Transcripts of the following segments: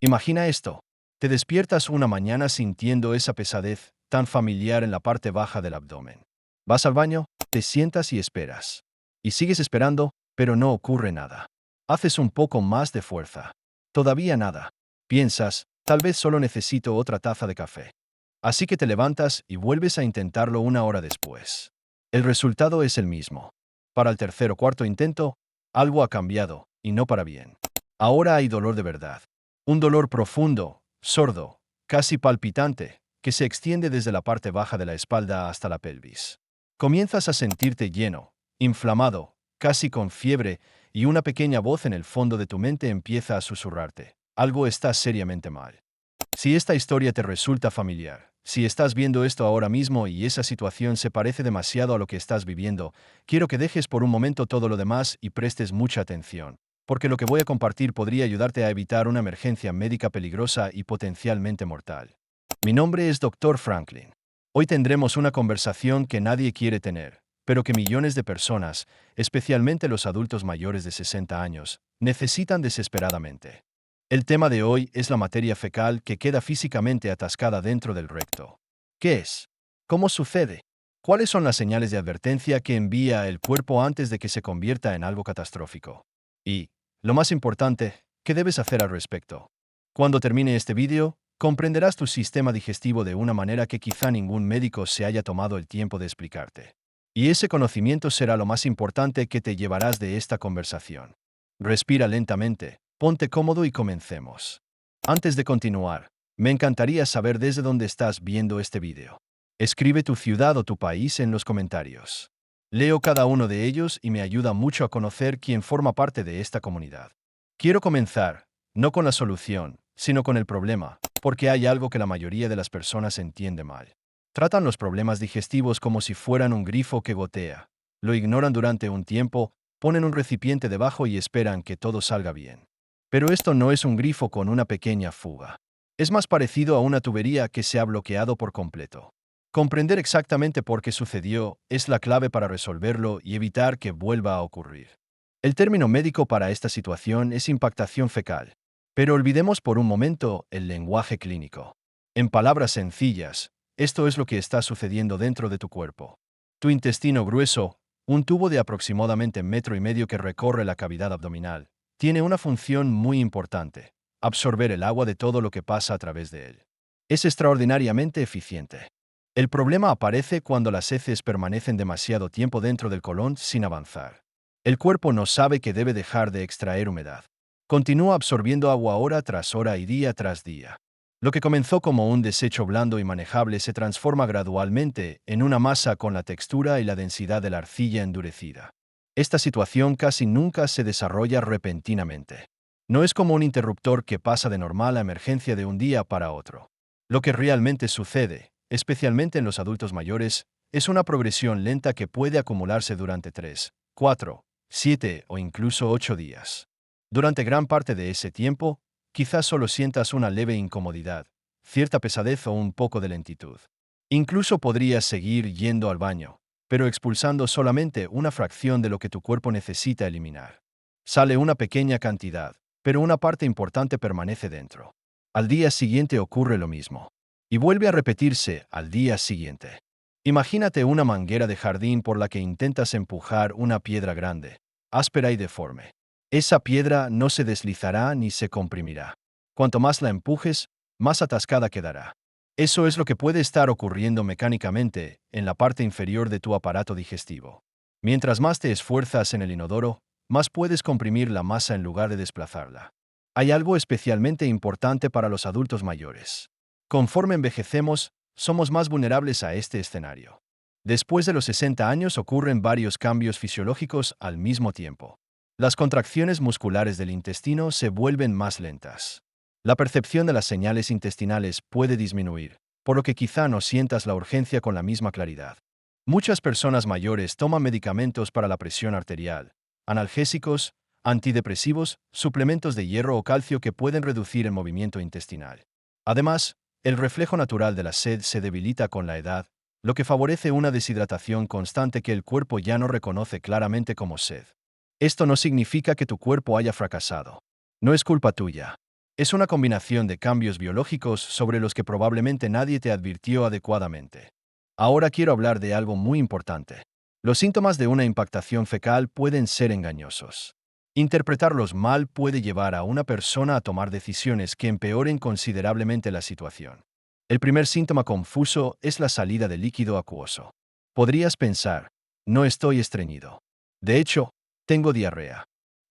Imagina esto. Te despiertas una mañana sintiendo esa pesadez tan familiar en la parte baja del abdomen. Vas al baño, te sientas y esperas. Y sigues esperando, pero no ocurre nada. Haces un poco más de fuerza. Todavía nada. Piensas, tal vez solo necesito otra taza de café. Así que te levantas y vuelves a intentarlo una hora después. El resultado es el mismo. Para el tercer o cuarto intento, algo ha cambiado, y no para bien. Ahora hay dolor de verdad. Un dolor profundo, sordo, casi palpitante, que se extiende desde la parte baja de la espalda hasta la pelvis. Comienzas a sentirte lleno, inflamado, casi con fiebre, y una pequeña voz en el fondo de tu mente empieza a susurrarte. Algo está seriamente mal. Si esta historia te resulta familiar, si estás viendo esto ahora mismo y esa situación se parece demasiado a lo que estás viviendo, quiero que dejes por un momento todo lo demás y prestes mucha atención, porque lo que voy a compartir podría ayudarte a evitar una emergencia médica peligrosa y potencialmente mortal. Mi nombre es Dr. Franklin. Hoy tendremos una conversación que nadie quiere tener, pero que millones de personas, especialmente los adultos mayores de 60 años, necesitan desesperadamente. El tema de hoy es la materia fecal que queda físicamente atascada dentro del recto. ¿Qué es? ¿Cómo sucede? ¿Cuáles son las señales de advertencia que envía el cuerpo antes de que se convierta en algo catastrófico? Y, lo más importante, ¿qué debes hacer al respecto? Cuando termine este vídeo, comprenderás tu sistema digestivo de una manera que quizá ningún médico se haya tomado el tiempo de explicarte. Y ese conocimiento será lo más importante que te llevarás de esta conversación. Respira lentamente. Ponte cómodo y comencemos. Antes de continuar, me encantaría saber desde dónde estás viendo este vídeo. Escribe tu ciudad o tu país en los comentarios. Leo cada uno de ellos y me ayuda mucho a conocer quién forma parte de esta comunidad. Quiero comenzar, no con la solución, sino con el problema, porque hay algo que la mayoría de las personas entiende mal. Tratan los problemas digestivos como si fueran un grifo que gotea. Lo ignoran durante un tiempo, ponen un recipiente debajo y esperan que todo salga bien. Pero esto no es un grifo con una pequeña fuga. Es más parecido a una tubería que se ha bloqueado por completo. Comprender exactamente por qué sucedió es la clave para resolverlo y evitar que vuelva a ocurrir. El término médico para esta situación es impactación fecal. Pero olvidemos por un momento el lenguaje clínico. En palabras sencillas, esto es lo que está sucediendo dentro de tu cuerpo. Tu intestino grueso, un tubo de aproximadamente 1,5 metros que recorre la cavidad abdominal, tiene una función muy importante: absorber el agua de todo lo que pasa a través de él. Es extraordinariamente eficiente. El problema aparece cuando las heces permanecen demasiado tiempo dentro del colon sin avanzar. El cuerpo no sabe que debe dejar de extraer humedad. Continúa absorbiendo agua hora tras hora y día tras día. Lo que comenzó como un desecho blando y manejable se transforma gradualmente en una masa con la textura y la densidad de la arcilla endurecida. Esta situación casi nunca se desarrolla repentinamente. No es como un interruptor que pasa de normal a emergencia de un día para otro. Lo que realmente sucede, especialmente en los adultos mayores, es una progresión lenta que puede acumularse durante 3, 4, 7 o incluso 8 días. Durante gran parte de ese tiempo, quizás solo sientas una leve incomodidad, cierta pesadez o un poco de lentitud. Incluso podrías seguir yendo al baño, pero expulsando solamente una fracción de lo que tu cuerpo necesita eliminar. Sale una pequeña cantidad, pero una parte importante permanece dentro. Al día siguiente ocurre lo mismo. Y vuelve a repetirse al día siguiente. Imagínate una manguera de jardín por la que intentas empujar una piedra grande, áspera y deforme. Esa piedra no se deslizará ni se comprimirá. Cuanto más la empujes, más atascada quedará. Eso es lo que puede estar ocurriendo mecánicamente en la parte inferior de tu aparato digestivo. Mientras más te esfuerzas en el inodoro, más puedes comprimir la masa en lugar de desplazarla. Hay algo especialmente importante para los adultos mayores. Conforme envejecemos, somos más vulnerables a este escenario. Después de los 60 años ocurren varios cambios fisiológicos al mismo tiempo. Las contracciones musculares del intestino se vuelven más lentas. La percepción de las señales intestinales puede disminuir, por lo que quizá no sientas la urgencia con la misma claridad. Muchas personas mayores toman medicamentos para la presión arterial, analgésicos, antidepresivos, suplementos de hierro o calcio que pueden reducir el movimiento intestinal. Además, el reflejo natural de la sed se debilita con la edad, lo que favorece una deshidratación constante que el cuerpo ya no reconoce claramente como sed. Esto no significa que tu cuerpo haya fracasado. No es culpa tuya. Es una combinación de cambios biológicos sobre los que probablemente nadie te advirtió adecuadamente. Ahora quiero hablar de algo muy importante. Los síntomas de una impactación fecal pueden ser engañosos. Interpretarlos mal puede llevar a una persona a tomar decisiones que empeoren considerablemente la situación. El primer síntoma confuso es la salida de líquido acuoso. Podrías pensar, no estoy estreñido. De hecho, tengo diarrea.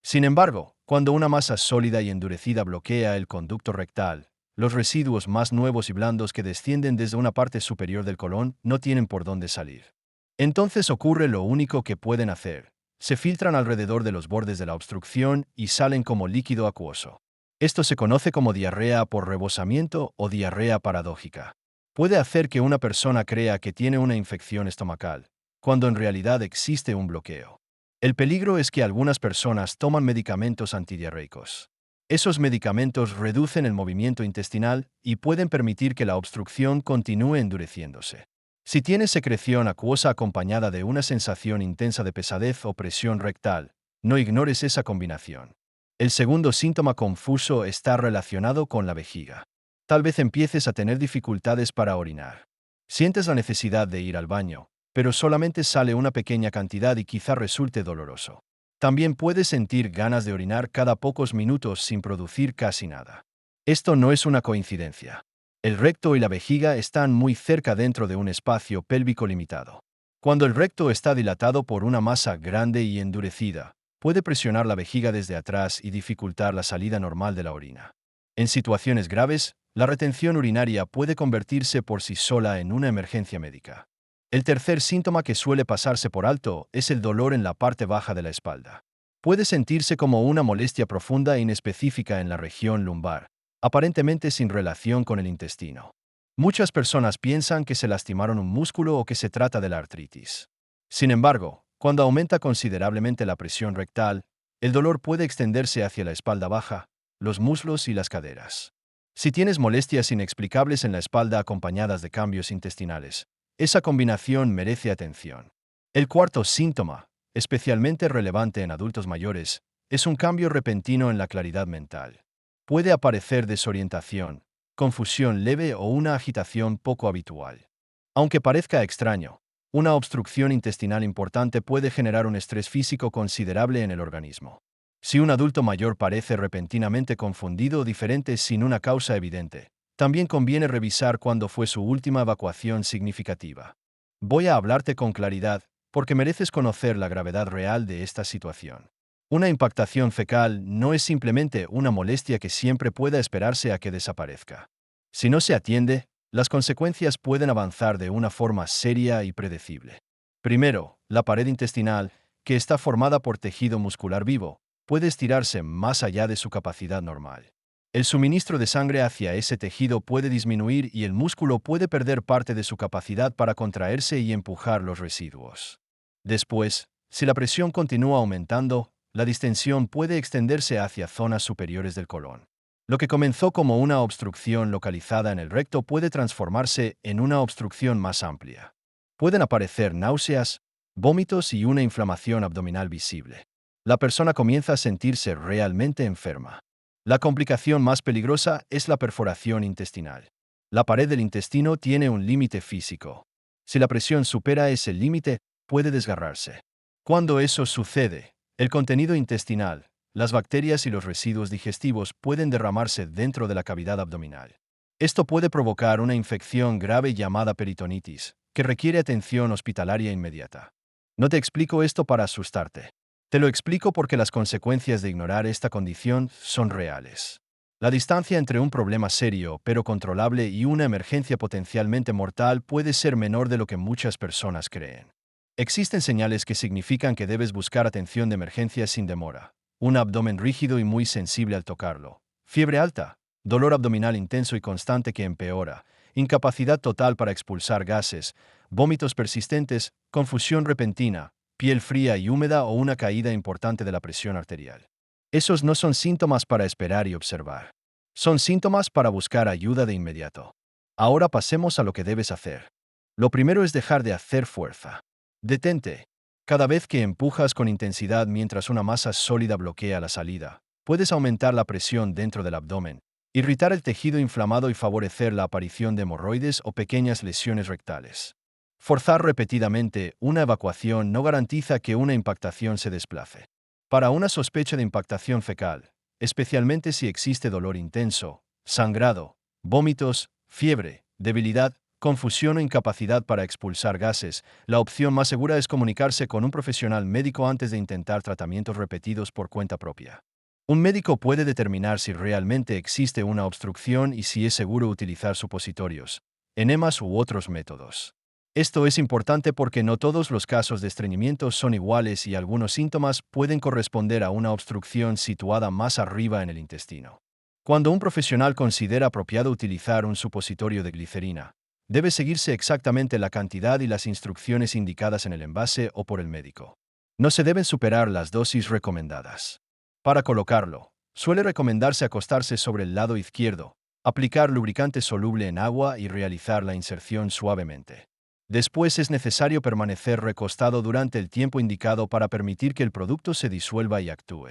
Sin embargo, cuando una masa sólida y endurecida bloquea el conducto rectal, los residuos más nuevos y blandos que descienden desde una parte superior del colon no tienen por dónde salir. Entonces ocurre lo único que pueden hacer. Se filtran alrededor de los bordes de la obstrucción y salen como líquido acuoso. Esto se conoce como diarrea por rebosamiento o diarrea paradójica. Puede hacer que una persona crea que tiene una infección estomacal, cuando en realidad existe un bloqueo. El peligro es que algunas personas toman medicamentos antidiarreicos. Esos medicamentos reducen el movimiento intestinal y pueden permitir que la obstrucción continúe endureciéndose. Si tienes secreción acuosa acompañada de una sensación intensa de pesadez o presión rectal, no ignores esa combinación. El segundo síntoma confuso está relacionado con la vejiga. Tal vez empieces a tener dificultades para orinar. Sientes la necesidad de ir al baño, pero solamente sale una pequeña cantidad y quizá resulte doloroso. También puedes sentir ganas de orinar cada pocos minutos sin producir casi nada. Esto no es una coincidencia. El recto y la vejiga están muy cerca dentro de un espacio pélvico limitado. Cuando el recto está dilatado por una masa grande y endurecida, puede presionar la vejiga desde atrás y dificultar la salida normal de la orina. En situaciones graves, la retención urinaria puede convertirse por sí sola en una emergencia médica. El tercer síntoma que suele pasarse por alto es el dolor en la parte baja de la espalda. Puede sentirse como una molestia profunda e inespecífica en la región lumbar, aparentemente sin relación con el intestino. Muchas personas piensan que se lastimaron un músculo o que se trata de la artritis. Sin embargo, cuando aumenta considerablemente la presión rectal, el dolor puede extenderse hacia la espalda baja, los muslos y las caderas. Si tienes molestias inexplicables en la espalda acompañadas de cambios intestinales, esa combinación merece atención. El cuarto síntoma, especialmente relevante en adultos mayores, es un cambio repentino en la claridad mental. Puede aparecer desorientación, confusión leve o una agitación poco habitual. Aunque parezca extraño, una obstrucción intestinal importante puede generar un estrés físico considerable en el organismo. Si un adulto mayor parece repentinamente confundido o diferente sin una causa evidente, también conviene revisar cuándo fue su última evacuación significativa. Voy a hablarte con claridad, porque mereces conocer la gravedad real de esta situación. Una impactación fecal no es simplemente una molestia que siempre pueda esperarse a que desaparezca. Si no se atiende, las consecuencias pueden avanzar de una forma seria y predecible. Primero, la pared intestinal, que está formada por tejido muscular vivo, puede estirarse más allá de su capacidad normal. El suministro de sangre hacia ese tejido puede disminuir y el músculo puede perder parte de su capacidad para contraerse y empujar los residuos. Después, si la presión continúa aumentando, la distensión puede extenderse hacia zonas superiores del colon. Lo que comenzó como una obstrucción localizada en el recto puede transformarse en una obstrucción más amplia. Pueden aparecer náuseas, vómitos y una inflamación abdominal visible. La persona comienza a sentirse realmente enferma. La complicación más peligrosa es la perforación intestinal. La pared del intestino tiene un límite físico. Si la presión supera ese límite, puede desgarrarse. Cuando eso sucede, el contenido intestinal, las bacterias y los residuos digestivos pueden derramarse dentro de la cavidad abdominal. Esto puede provocar una infección grave llamada peritonitis, que requiere atención hospitalaria inmediata. No te explico esto para asustarte. Te lo explico porque las consecuencias de ignorar esta condición son reales. La distancia entre un problema serio pero controlable y una emergencia potencialmente mortal puede ser menor de lo que muchas personas creen. Existen señales que significan que debes buscar atención de emergencia sin demora. Un abdomen rígido y muy sensible al tocarlo. Fiebre alta. Dolor abdominal intenso y constante que empeora. Incapacidad total para expulsar gases. Vómitos persistentes. Confusión repentina. Piel fría y húmeda o una caída importante de la presión arterial. Esos no son síntomas para esperar y observar. Son síntomas para buscar ayuda de inmediato. Ahora pasemos a lo que debes hacer. Lo primero es dejar de hacer fuerza. Detente. Cada vez que empujas con intensidad mientras una masa sólida bloquea la salida, puedes aumentar la presión dentro del abdomen, Irritar el tejido inflamado y favorecer la aparición de hemorroides o pequeñas lesiones rectales. Forzar repetidamente una evacuación no garantiza que una impactación se desplace. Para una sospecha de impactación fecal, especialmente si existe dolor intenso, sangrado, vómitos, fiebre, debilidad, confusión o incapacidad para expulsar gases, la opción más segura es comunicarse con un profesional médico antes de intentar tratamientos repetidos por cuenta propia. Un médico puede determinar si realmente existe una obstrucción y si es seguro utilizar supositorios, enemas u otros métodos. Esto es importante porque no todos los casos de estreñimiento son iguales y algunos síntomas pueden corresponder a una obstrucción situada más arriba en el intestino. Cuando un profesional considera apropiado utilizar un supositorio de glicerina, debe seguirse exactamente la cantidad y las instrucciones indicadas en el envase o por el médico. No se deben superar las dosis recomendadas. Para colocarlo, suele recomendarse acostarse sobre el lado izquierdo, aplicar lubricante soluble en agua y realizar la inserción suavemente. Después es necesario permanecer recostado durante el tiempo indicado para permitir que el producto se disuelva y actúe.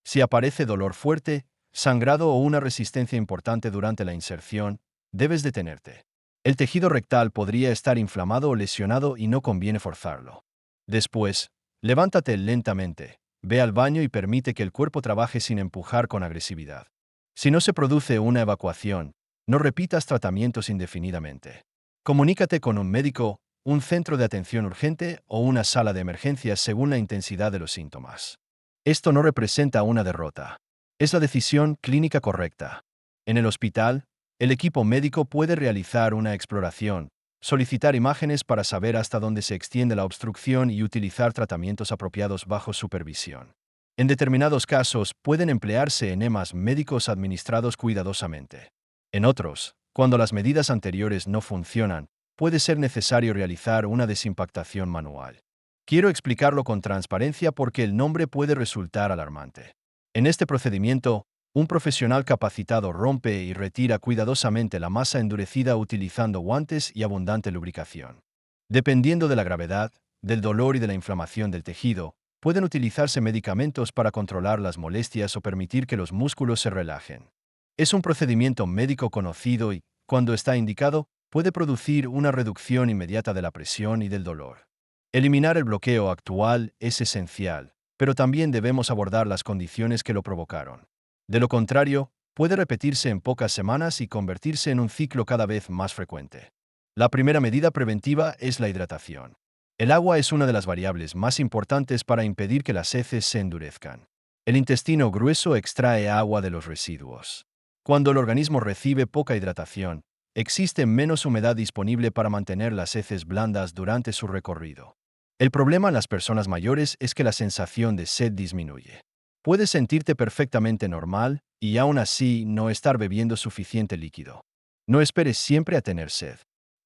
Si aparece dolor fuerte, sangrado o una resistencia importante durante la inserción, debes detenerte. El tejido rectal podría estar inflamado o lesionado y no conviene forzarlo. Después, levántate lentamente, ve al baño y permite que el cuerpo trabaje sin empujar con agresividad. Si no se produce una evacuación, no repitas tratamientos indefinidamente. Comunícate con un médico, un centro de atención urgente o una sala de emergencias según la intensidad de los síntomas. Esto no representa una derrota. Es la decisión clínica correcta. En el hospital, el equipo médico puede realizar una exploración, solicitar imágenes para saber hasta dónde se extiende la obstrucción y utilizar tratamientos apropiados bajo supervisión. En determinados casos pueden emplearse enemas médicos administrados cuidadosamente. En otros, cuando las medidas anteriores no funcionan, puede ser necesario realizar una desimpactación manual. Quiero explicarlo con transparencia porque el nombre puede resultar alarmante. En este procedimiento, un profesional capacitado rompe y retira cuidadosamente la masa endurecida utilizando guantes y abundante lubricación. Dependiendo de la gravedad, del dolor y de la inflamación del tejido, pueden utilizarse medicamentos para controlar las molestias o permitir que los músculos se relajen. Es un procedimiento médico conocido y, cuando está indicado, puede producir una reducción inmediata de la presión y del dolor. Eliminar el bloqueo actual es esencial, pero también debemos abordar las condiciones que lo provocaron. De lo contrario, puede repetirse en pocas semanas y convertirse en un ciclo cada vez más frecuente. La primera medida preventiva es la hidratación. El agua es una de las variables más importantes para impedir que las heces se endurezcan. El intestino grueso extrae agua de los residuos. Cuando el organismo recibe poca hidratación, existe menos humedad disponible para mantener las heces blandas durante su recorrido. El problema en las personas mayores es que la sensación de sed disminuye. Puedes sentirte perfectamente normal y aún así no estar bebiendo suficiente líquido. No esperes siempre a tener sed.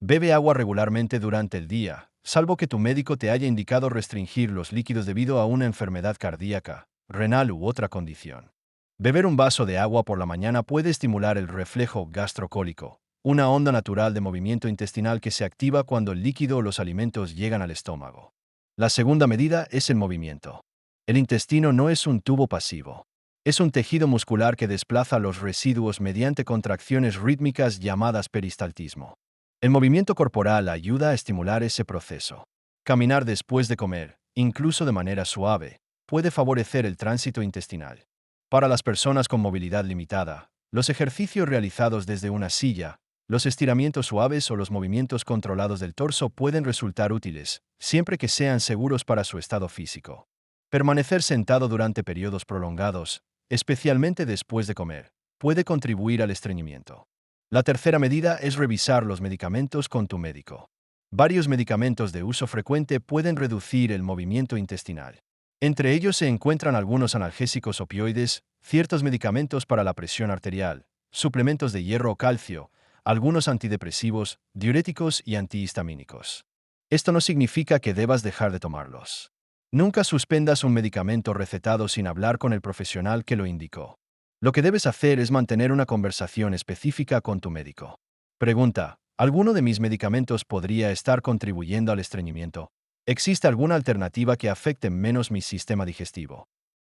Bebe agua regularmente durante el día, salvo que tu médico te haya indicado restringir los líquidos debido a una enfermedad cardíaca, renal u otra condición. Beber un vaso de agua por la mañana puede estimular el reflejo gastrocólico, una onda natural de movimiento intestinal que se activa cuando el líquido o los alimentos llegan al estómago. La segunda medida es el movimiento. El intestino no es un tubo pasivo. Es un tejido muscular que desplaza los residuos mediante contracciones rítmicas llamadas peristaltismo. El movimiento corporal ayuda a estimular ese proceso. Caminar después de comer, incluso de manera suave, puede favorecer el tránsito intestinal. Para las personas con movilidad limitada, los ejercicios realizados desde una silla, los estiramientos suaves o los movimientos controlados del torso pueden resultar útiles, siempre que sean seguros para su estado físico. Permanecer sentado durante periodos prolongados, especialmente después de comer, puede contribuir al estreñimiento. La tercera medida es revisar los medicamentos con tu médico. Varios medicamentos de uso frecuente pueden reducir el movimiento intestinal. Entre ellos se encuentran algunos analgésicos opioides, ciertos medicamentos para la presión arterial, suplementos de hierro o calcio, algunos antidepresivos, diuréticos y antihistamínicos. Esto no significa que debas dejar de tomarlos. Nunca suspendas un medicamento recetado sin hablar con el profesional que lo indicó. Lo que debes hacer es mantener una conversación específica con tu médico. Pregunta: ¿alguno de mis medicamentos podría estar contribuyendo al estreñimiento? ¿Existe alguna alternativa que afecte menos mi sistema digestivo?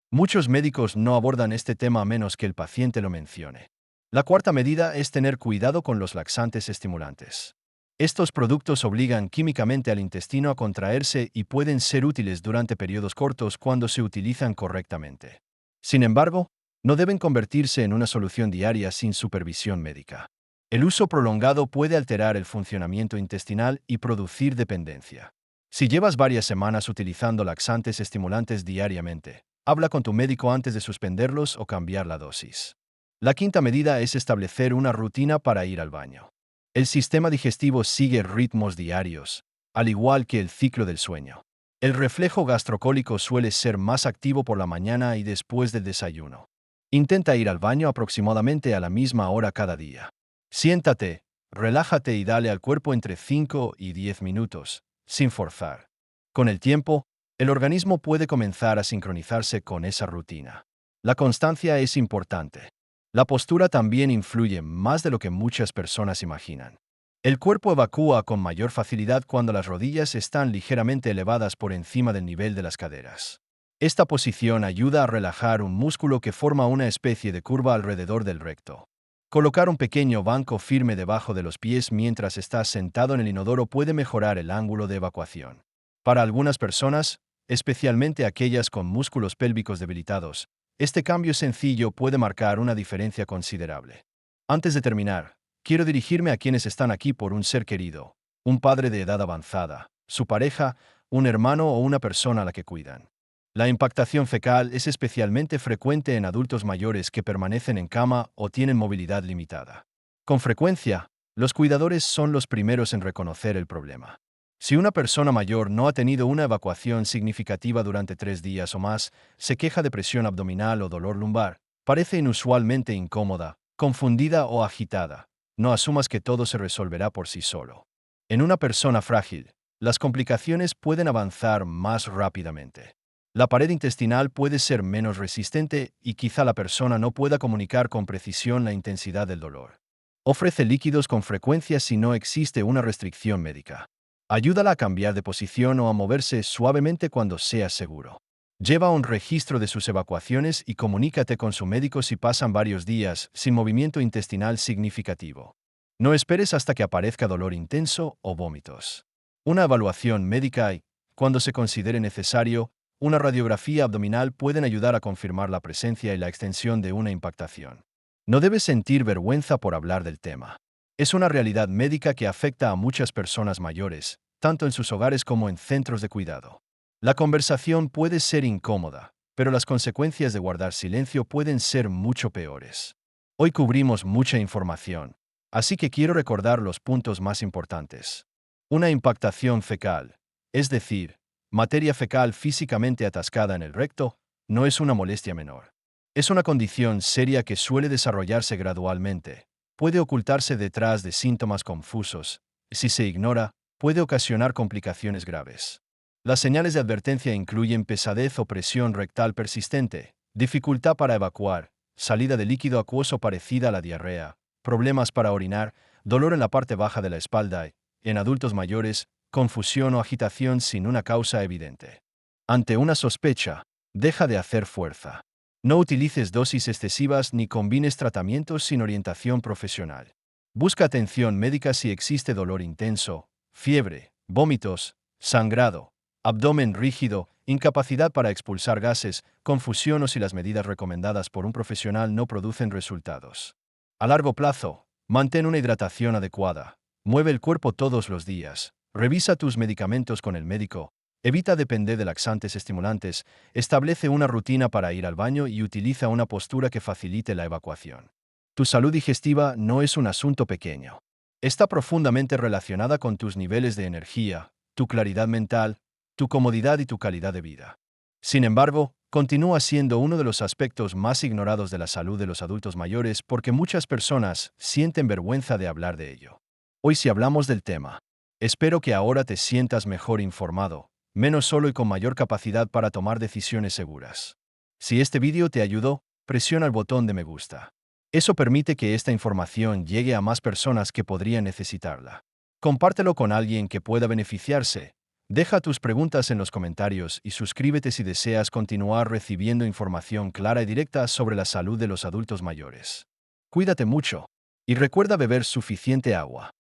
Muchos médicos no abordan este tema a menos que el paciente lo mencione. La cuarta medida es tener cuidado con los laxantes estimulantes. Estos productos obligan químicamente al intestino a contraerse y pueden ser útiles durante periodos cortos cuando se utilizan correctamente. Sin embargo, no deben convertirse en una solución diaria sin supervisión médica. El uso prolongado puede alterar el funcionamiento intestinal y producir dependencia. Si llevas varias semanas utilizando laxantes estimulantes diariamente, habla con tu médico antes de suspenderlos o cambiar la dosis. La quinta medida es establecer una rutina para ir al baño. El sistema digestivo sigue ritmos diarios, al igual que el ciclo del sueño. El reflejo gastrocólico suele ser más activo por la mañana y después del desayuno. Intenta ir al baño aproximadamente a la misma hora cada día. Siéntate, relájate y dale al cuerpo entre 5 y 10 minutos, sin forzar. Con el tiempo, el organismo puede comenzar a sincronizarse con esa rutina. La constancia es importante. La postura también influye más de lo que muchas personas imaginan. El cuerpo evacúa con mayor facilidad cuando las rodillas están ligeramente elevadas por encima del nivel de las caderas. Esta posición ayuda a relajar un músculo que forma una especie de curva alrededor del recto. Colocar un pequeño banco firme debajo de los pies mientras estás sentado en el inodoro puede mejorar el ángulo de evacuación. Para algunas personas, especialmente aquellas con músculos pélvicos debilitados, este cambio sencillo puede marcar una diferencia considerable. Antes de terminar, quiero dirigirme a quienes están aquí por un ser querido, un padre de edad avanzada, su pareja, un hermano o una persona a la que cuidan. La impactación fecal es especialmente frecuente en adultos mayores que permanecen en cama o tienen movilidad limitada. Con frecuencia, los cuidadores son los primeros en reconocer el problema. Si una persona mayor no ha tenido una evacuación significativa durante 3 días o más, se queja de presión abdominal o dolor lumbar, parece inusualmente incómoda, confundida o agitada, no asumas que todo se resolverá por sí solo. En una persona frágil, las complicaciones pueden avanzar más rápidamente. La pared intestinal puede ser menos resistente y quizá la persona no pueda comunicar con precisión la intensidad del dolor. Ofrece líquidos con frecuencia si no existe una restricción médica. Ayúdala a cambiar de posición o a moverse suavemente cuando sea seguro. Lleva un registro de sus evacuaciones y comunícate con su médico si pasan varios días sin movimiento intestinal significativo. No esperes hasta que aparezca dolor intenso o vómitos. Una evaluación médica y, cuando se considere necesario, una radiografía abdominal pueden ayudar a confirmar la presencia y la extensión de una impactación. No debes sentir vergüenza por hablar del tema. Es una realidad médica que afecta a muchas personas mayores, tanto en sus hogares como en centros de cuidado. La conversación puede ser incómoda, pero las consecuencias de guardar silencio pueden ser mucho peores. Hoy cubrimos mucha información, así que quiero recordar los puntos más importantes. Una impactación fecal, es decir, materia fecal físicamente atascada en el recto, no es una molestia menor. Es una condición seria que suele desarrollarse gradualmente. Puede ocultarse detrás de síntomas confusos. Si se ignora, puede ocasionar complicaciones graves. Las señales de advertencia incluyen pesadez o presión rectal persistente, dificultad para evacuar, salida de líquido acuoso parecida a la diarrea, problemas para orinar, dolor en la parte baja de la espalda y, en adultos mayores, confusión o agitación sin una causa evidente. Ante una sospecha, deja de hacer fuerza. No utilices dosis excesivas ni combines tratamientos sin orientación profesional. Busca atención médica si existe dolor intenso, fiebre, vómitos, sangrado, abdomen rígido, incapacidad para expulsar gases, confusión o si las medidas recomendadas por un profesional no producen resultados. A largo plazo, mantén una hidratación adecuada. Mueve el cuerpo todos los días. Revisa tus medicamentos con el médico. Evita depender de laxantes estimulantes, establece una rutina para ir al baño y utiliza una postura que facilite la evacuación. Tu salud digestiva no es un asunto pequeño. Está profundamente relacionada con tus niveles de energía, tu claridad mental, tu comodidad y tu calidad de vida. Sin embargo, continúa siendo uno de los aspectos más ignorados de la salud de los adultos mayores porque muchas personas sienten vergüenza de hablar de ello. Hoy sí hablamos del tema. Espero que ahora te sientas mejor informado, menos solo y con mayor capacidad para tomar decisiones seguras. Si este vídeo te ayudó, presiona el botón de me gusta. Eso permite que esta información llegue a más personas que podrían necesitarla. Compártelo con alguien que pueda beneficiarse. Deja tus preguntas en los comentarios y suscríbete si deseas continuar recibiendo información clara y directa sobre la salud de los adultos mayores. Cuídate mucho. Y recuerda beber suficiente agua.